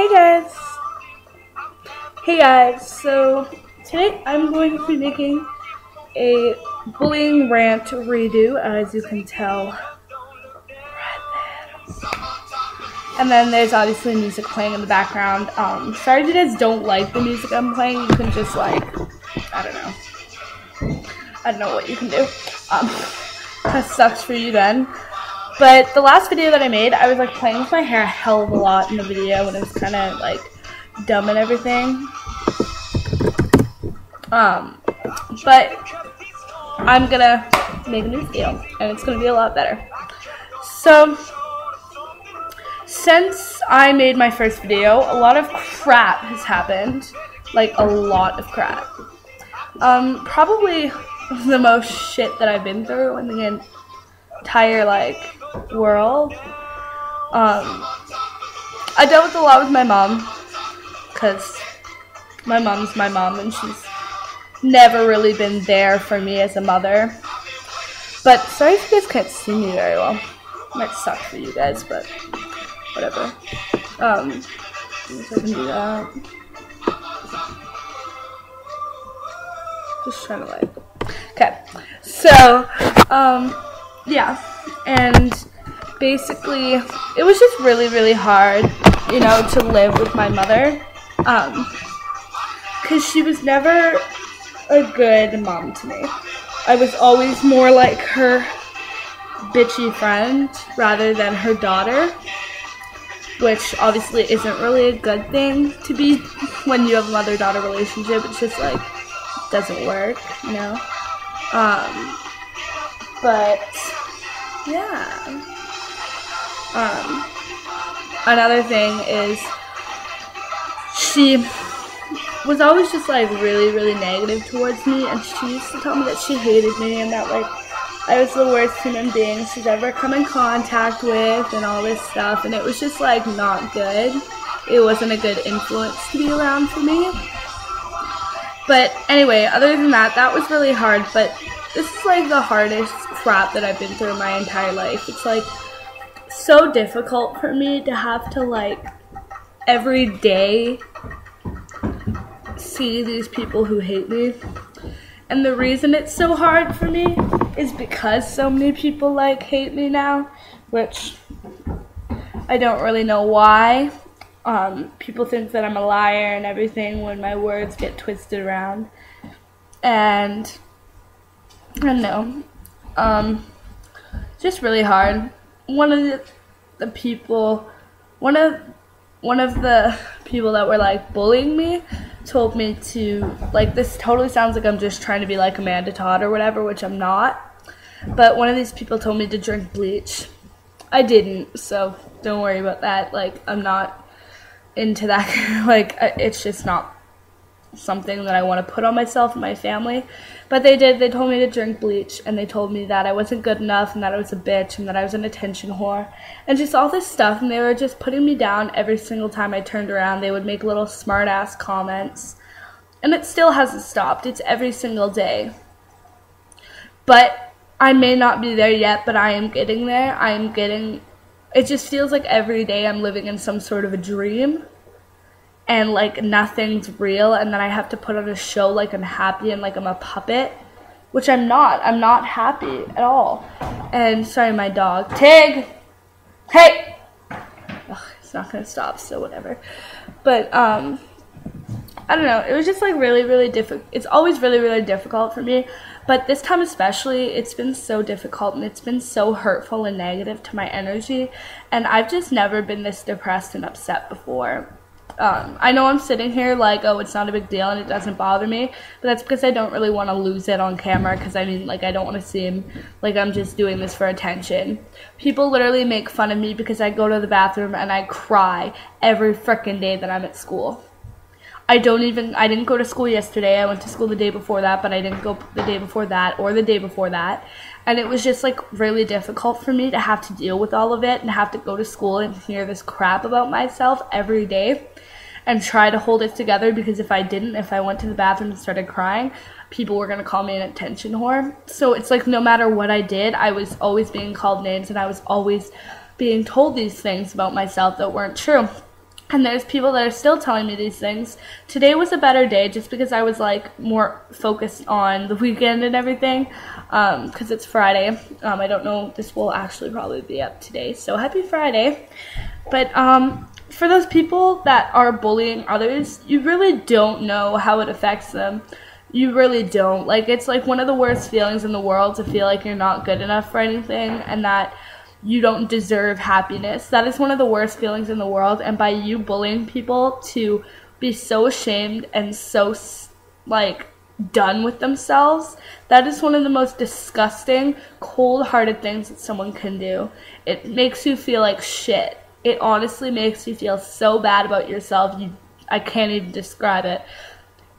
Hey guys! Hey guys, so today I'm going to be making a bullying rant redo, as you can tell right there. And then there's obviously music playing in the background. Sorry if you guys don't like the music I'm playing. You can just I don't know what you can do. That sucks for you then. But the last video that I made, I was playing with my hair a hell of a lot in the video, and it was kind of dumb and everything. But I'm gonna make a new video, and it's gonna be a lot better. So since I made my first video, a lot of crap has happened. A lot of crap. Probably the most shit that I've been through in the entire world. I dealt with a lot with my mom, because my mom's my mom and she's never really been there for me as a mother. But sorry if you guys can't see me very well. Might suck for you guys, but whatever. I guess I can do that. Just trying to okay. So yeah, and basically it was just really hard, to live with my mother, because she was never a good mom to me. I was always more like her bitchy friend rather than her daughter, which obviously isn't really a good thing to be when you have a mother-daughter relationship. It's just doesn't work, but yeah. Another thing is she was always just really negative towards me, and she used to tell me that she hated me and that I was the worst human being she's ever come in contact with and all this stuff, and it was just not good. It wasn't a good influence to be around for me. But anyway, other than that, that was really hard. But this is the hardest crap that I've been through my entire life. It's so difficult for me to have to every day see these people who hate me. And the reason it's so hard for me is because so many people hate me now, which I don't really know why. People think that I'm a liar and everything when my words get twisted around, and I don't know, just really hard. One of the people that were bullying me told me to this totally sounds like I'm just trying to be like Amanda Todd or whatever, which I'm not. But one of these people told me to drink bleach. I didn't, so don't worry about that. I'm not into that. It's just not something that I want to put on myself and my family. But they did. They told me to drink bleach, and they told me that I wasn't good enough and that I was a bitch and that I was an attention whore and just all this stuff, and they were just putting me down every single time I turned around. They would make little smart ass comments, and it still hasn't stopped. It's every single day. But I may not be there yet, but I am getting there. It just feels like every day I'm living in some sort of a dream, and nothing's real, and then I have to put on a show I'm happy and I'm a puppet, which I'm not. I'm not happy at all. And sorry, my dog. Tig! Hey! Ugh, it's not gonna stop, so whatever. But, I don't know. It was just really difficult. It's always really difficult for me. But this time especially, it's been so difficult, and it's been so hurtful and negative to my energy. And I've just never been this depressed and upset before. I know I'm sitting here oh, it's not a big deal and it doesn't bother me, but that's because I don't really want to lose it on camera, because I don't want to seem like I'm just doing this for attention. People literally make fun of me because I go to the bathroom and I cry every frickin' day that I'm at school. I didn't go to school yesterday. I went to school the day before that, but I didn't go the day before that or the day before that. And it was just really difficult for me to have to deal with all of it and have to go to school and hear this crap about myself every day and try to hold it together, because if I went to the bathroom and started crying, people were going to call me an attention whore. So it's no matter what I did, I was always being called names, and I was always being told these things about myself that weren't true. And there's people that are still telling me these things. Today was a better day just because I was like more focused on the weekend and everything, because it's Friday. I don't know, this will actually probably be up today, so happy Friday. But for those people that are bullying others, you really don't know how it affects them. You really don't. Like, it's like one of the worst feelings in the world to feel like you're not good enough for anything and that you don't deserve happiness. That is one of the worst feelings in the world, and by you bullying people to be so ashamed and so, like, done with themselves, that is one of the most disgusting, cold-hearted things that someone can do. It makes you feel like shit. It honestly makes you feel so bad about yourself, I can't even describe it.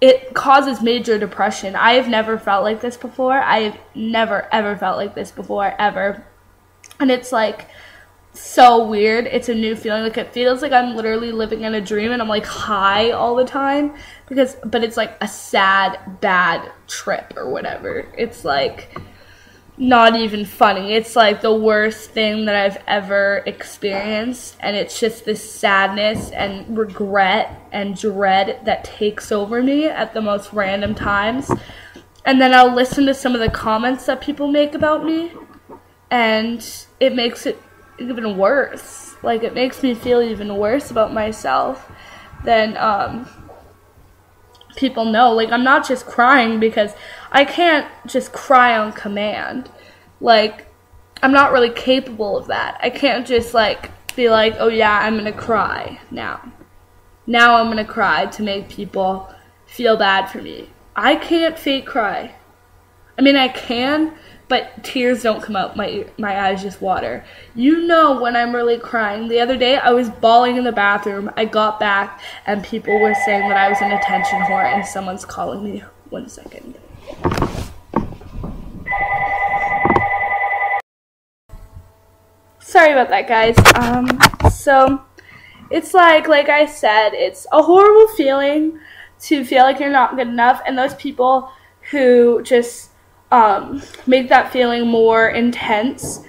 It causes major depression. I have never felt like this before. I have never, ever felt like this before, ever. And it's like so weird. It's a new feeling. Like, it feels like I'm literally living in a dream and I'm like high all the time but it's like a sad, bad trip or whatever. It's like not even funny. It's like the worst thing that I've ever experienced, and it's just this sadness and regret and dread that takes over me at the most random times. And then I'll listen to some of the comments that people make about me, and it makes it even worse. Like, it makes me feel even worse about myself than people know. Like, I'm not just crying because I can't just cry on command. Like, I'm not really capable of that. I can't just, like, be like, oh yeah, I'm gonna cry now. Now I'm gonna cry to make people feel bad for me. I can't fake cry. I mean, I can, but tears don't come out. My eyes just water. You know when I'm really crying. The other day, I was bawling in the bathroom. I got back, and people were saying that I was an attention whore, and someone's calling me. 1 second. Sorry about that, guys. So, it's like I said, it's a horrible feeling to feel like you're not good enough, and those people who just make that feeling more intense,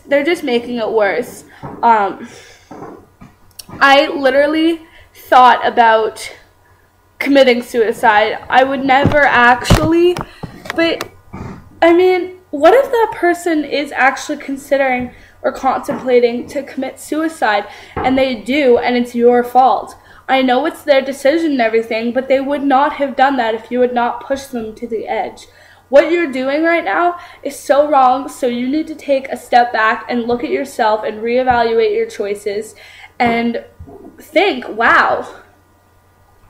they're just making it worse. I literally thought about committing suicide. I would never actually, but I mean, what if that person is actually considering or contemplating to commit suicide, and they do, and it's your fault? I know it's their decision and everything, but they would not have done that if you had not pushed them to the edge. What you're doing right now is so wrong, so you need to take a step back and look at yourself and reevaluate your choices and think, wow,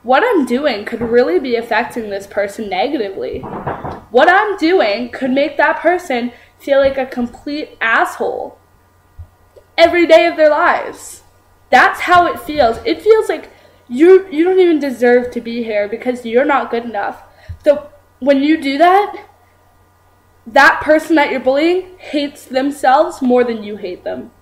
what I'm doing could really be affecting this person negatively. What I'm doing could make that person feel like a complete asshole every day of their lives. That's how it feels. It feels like you don't even deserve to be here because you're not good enough. So when you do that, that person that you're bullying hates themselves more than you hate them.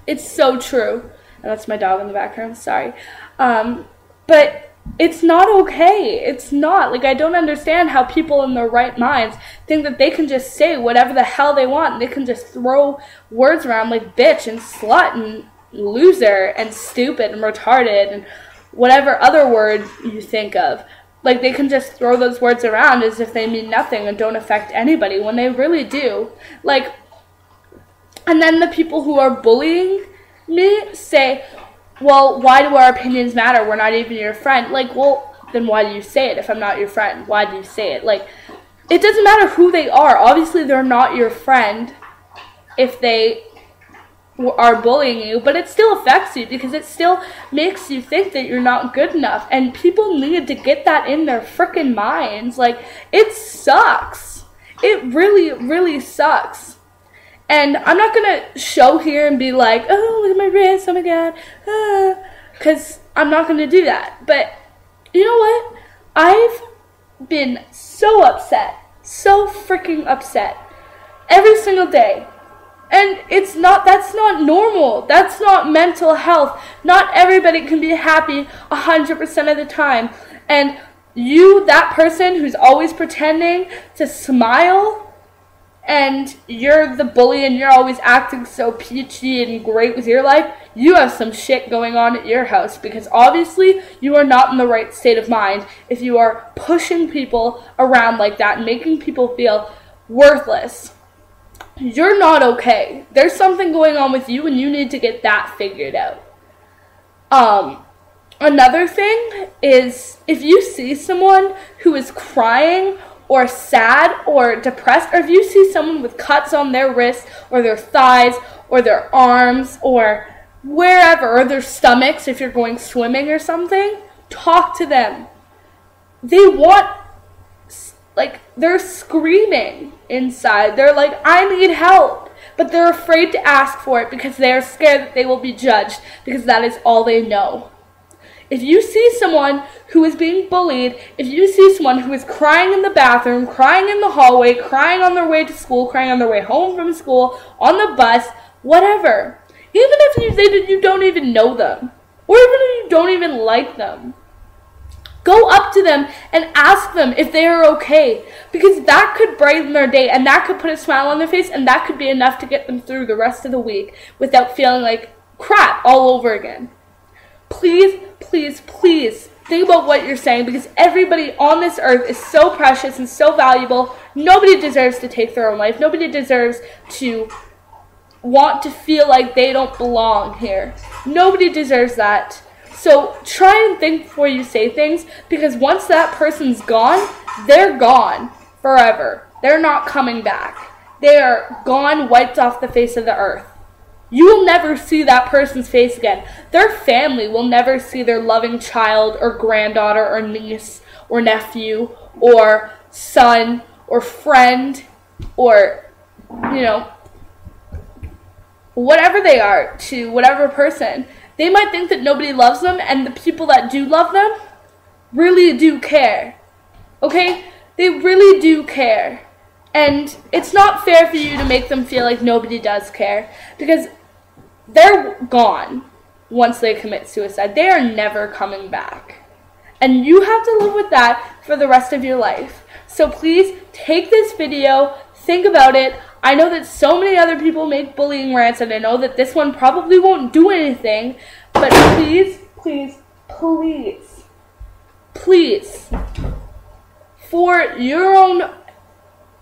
It's so true. And that's my dog in the background, sorry. But it's not okay. It's not. Like, I don't understand how people in their right minds think that they can just say whatever the hell they want. And they can just throw words around like bitch and slut and loser and stupid and retarded and whatever other word you think of. Like, they can just throw those words around as if they mean nothing and don't affect anybody when they really do. Like, and then the people who are bullying me say, well, why do our opinions matter? We're not even your friend. Like, well, then why do you say it if I'm not your friend? Why do you say it? Like, it doesn't matter who they are. Obviously, they're not your friend if they are bullying you, but it still affects you because it still makes you think that you're not good enough, and people need to get that in their freaking minds. Like, it sucks. It really, really sucks. And I'm not gonna show here and be like, oh, look at my wrist, oh my god, because I'm not gonna do that. But you know what? I've been so upset, so freaking upset every single day. And that's not normal. That's not mental health. Not everybody can be happy 100% of the time. And you, that person who's always pretending to smile and you're the bully and you're always acting so peachy and great with your life, you have some shit going on at your house, because obviously you are not in the right state of mind if you are pushing people around like that and making people feel worthless. You're not okay. There's something going on with you and you need to get that figured out. Another thing is, if you see someone who is crying or sad or depressed, or if you see someone with cuts on their wrists or their thighs or their arms or wherever, or their stomachs if you're going swimming or something, talk to them. They want, like, they're screaming inside. They're like, I need help. But they're afraid to ask for it because they are scared that they will be judged, because that is all they know. If you see someone who is being bullied, if you see someone who is crying in the bathroom, crying in the hallway, crying on their way to school, crying on their way home from school, on the bus, whatever, even if you don't even know them, or even if you don't even like them, go up to them and ask them if they are okay, because that could brighten their day, and that could put a smile on their face, and that could be enough to get them through the rest of the week without feeling like crap all over again. Please, please, please think about what you're saying, because everybody on this earth is so precious and so valuable. Nobody deserves to take their own life. Nobody deserves to want to feel like they don't belong here. Nobody deserves that. So try and think before you say things, because once that person's gone, they're gone forever. They're not coming back. They are gone, wiped off the face of the earth. You will never see that person's face again. Their family will never see their loving child or granddaughter or niece or nephew or son or friend or, you know, whatever they are to whatever person. They might think that nobody loves them, and the people that do love them really do care. Okay? They really do care. And it's not fair for you to make them feel like nobody does care, because they're gone once they commit suicide. They are never coming back. And you have to live with that for the rest of your life. So please take this video, think about it. I know that so many other people make bullying rants, and I know that this one probably won't do anything, but please, please, please, please, for your own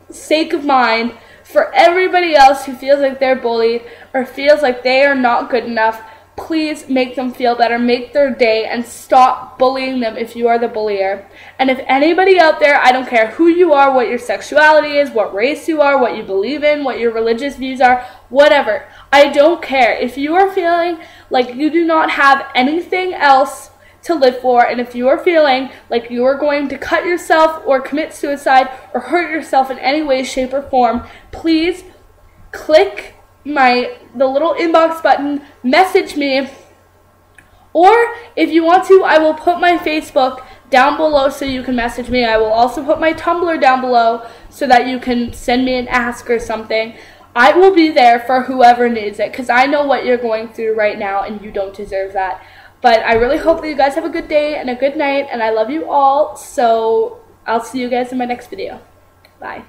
sake of mind, for everybody else who feels like they're bullied or feels like they are not good enough, please make them feel better, make their day, and stop bullying them if you are the bullier. And if anybody out there, I don't care who you are, what your sexuality is, what race you are, what you believe in, what your religious views are, whatever, I don't care. If you are feeling like you do not have anything else to live for, and if you are feeling like you are going to cut yourself or commit suicide or hurt yourself in any way, shape, or form, please click the little inbox button, message me, or if you want to, I will put my Facebook down below so you can message me. I will also put my Tumblr down below so that you can send me an ask or something. I will be there for whoever needs it, because I know what you're going through right now and you don't deserve that. But I really hope that you guys have a good day and a good night, and I love you all, so I'll see you guys in my next video. Bye.